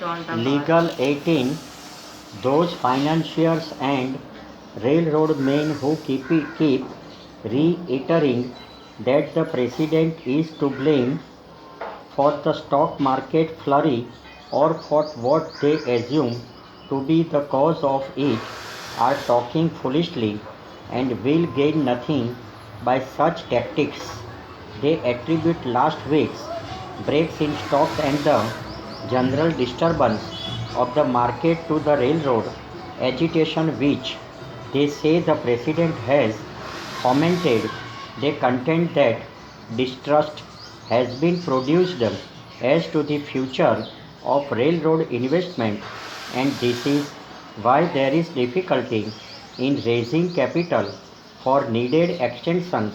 Legal 18. Those financiers and railroad men who keep reiterating that the president is to blame for the stock market flurry or for what they assume to be the cause of it are talking foolishly and will gain nothing by such tactics. They attribute last week's breaks in stocks and the general disturbance of the market to the railroad agitation which they say the president has fomented. They contend that distrust has been produced as to the future of railroad investment, and this is why there is difficulty in raising capital for needed extensions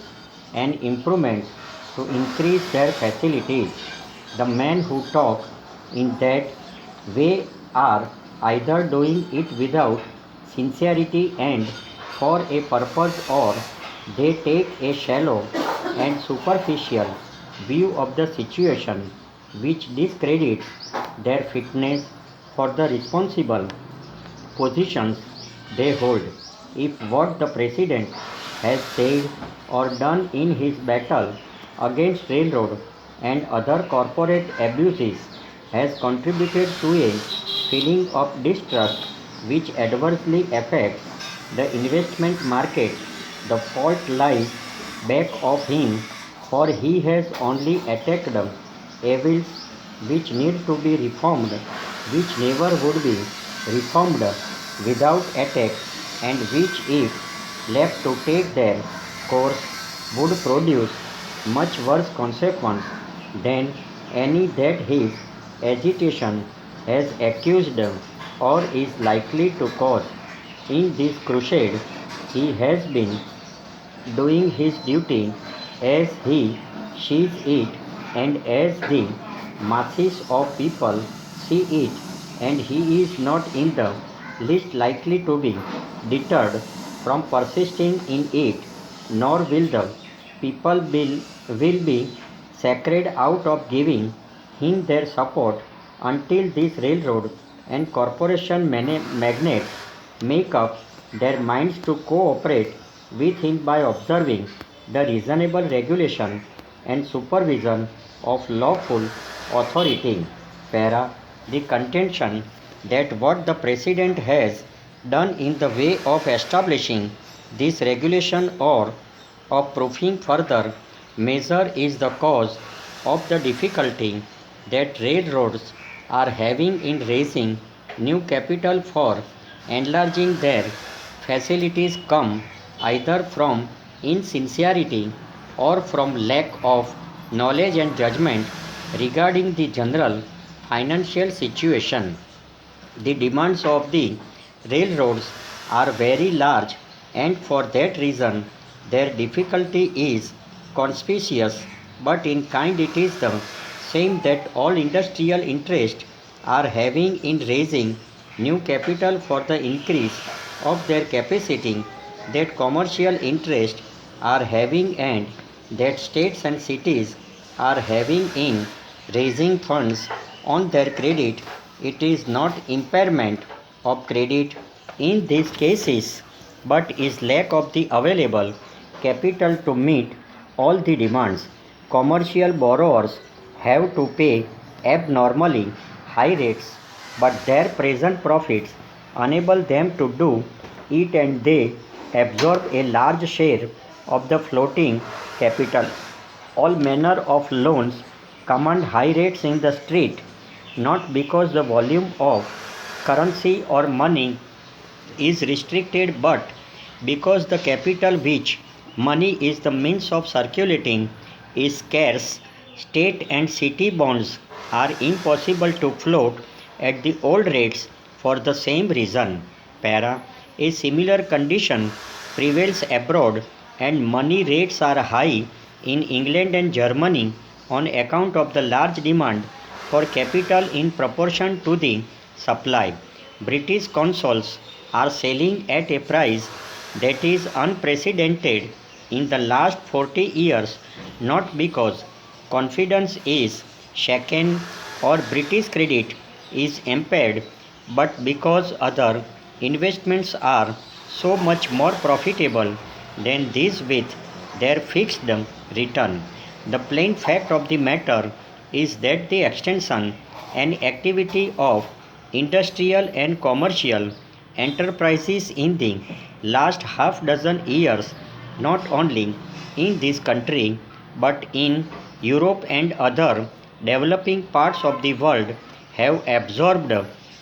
and improvements to increase their facilities. The men who talk in that way are either doing it without sincerity and for a purpose, or they take a shallow and superficial view of the situation which discredits their fitness for the responsible positions they hold. If what the president has said or done in his battle against railroad and other corporate abuses has contributed to a feeling of distrust which adversely affects the investment market, the fault lies back of him, for he has only attacked evils which need to be reformed, which never would be reformed without attack, and which, if left to take their course, would produce much worse consequence than any that his agitation has accused or is likely to cause. In this crusade, he has been doing his duty as he sees it and as the masses of people see it, and he is not in the least likely to be deterred from persisting in it, nor will be sacred out of giving him their support until these railroad and corporation magnates make up their minds to cooperate with him by observing the reasonable regulation and supervision of lawful authority. Para. The contention that what the president has done in the way of establishing this regulation or of proving further measure is the cause of the difficulty that railroads are having in raising new capital for enlarging their facilities come either from insincerity or from lack of knowledge and judgment regarding the general financial situation. The demands of the railroads are very large, and for that reason their difficulty is conspicuous, but in kind it is the same that all industrial interests are having in raising new capital for the increase of their capacity, that commercial interests are having, and that states and cities are having in raising funds on their credit. It is not impairment of credit in these cases, but is lack of the available capital to meet all the demands. Commercial borrowers have to pay abnormally high rates, but their present profits enable them to do it, and they absorb a large share of the floating capital. All manner of loans command high rates in the street, not because the volume of currency or money is restricted, but because the capital which money is the means of circulating is scarce. State and city bonds are impossible to float at the old rates for the same reason. Para. A similar condition prevails abroad, and money rates are high in England and Germany on account of the large demand for capital in proportion to the supply. British consols are selling at a price that is unprecedented in the last 40 years, not because confidence is shaken or British credit is impaired, but because other investments are so much more profitable than these with their fixed return. The plain fact of the matter is that the extension and activity of industrial and commercial enterprises in the last half dozen years, not only in this country but in Europe and other developing parts of the world, have absorbed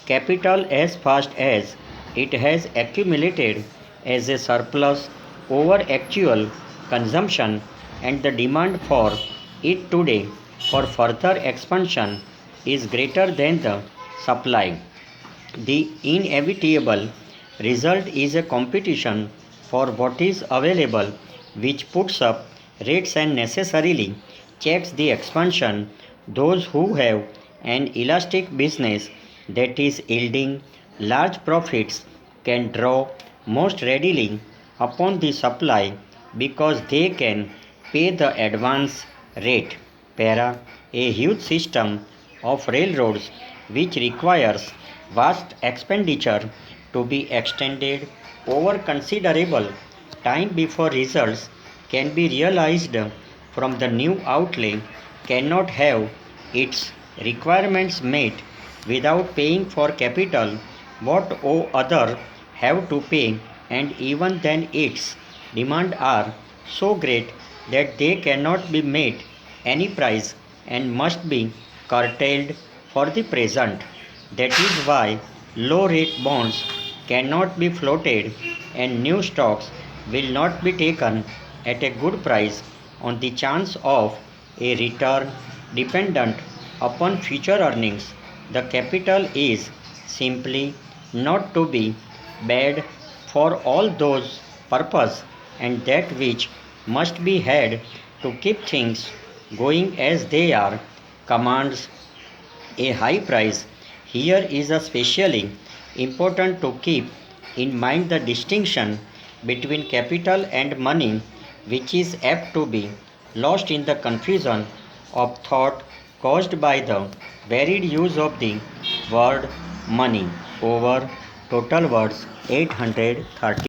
capital as fast as it has accumulated as a surplus over actual consumption, and the demand for it today for further expansion is greater than the supply. The inevitable result is a competition for what is available, which puts up rates and necessarily checks the expansion. Those who have an elastic business that is yielding large profits can draw most readily upon the supply because they can pay the advance rate. Para, a huge system of railroads which requires vast expenditure to be extended over considerable time before results can be realized from the new outlay cannot have its requirements met without paying for capital what other have to pay, and even then its demand are so great that they cannot be met any price and must be curtailed for the present. That is why low rate bonds cannot be floated and new stocks will not be taken at a good price on the chance of a return dependent upon future earnings. The capital is simply not to be bad for all those purpose, and that which must be had to keep things going as they are commands a high price. Here is especially important to keep in mind the distinction between capital and money, which is apt to be lost in the confusion of thought caused by the varied use of the word money. Over total words 830.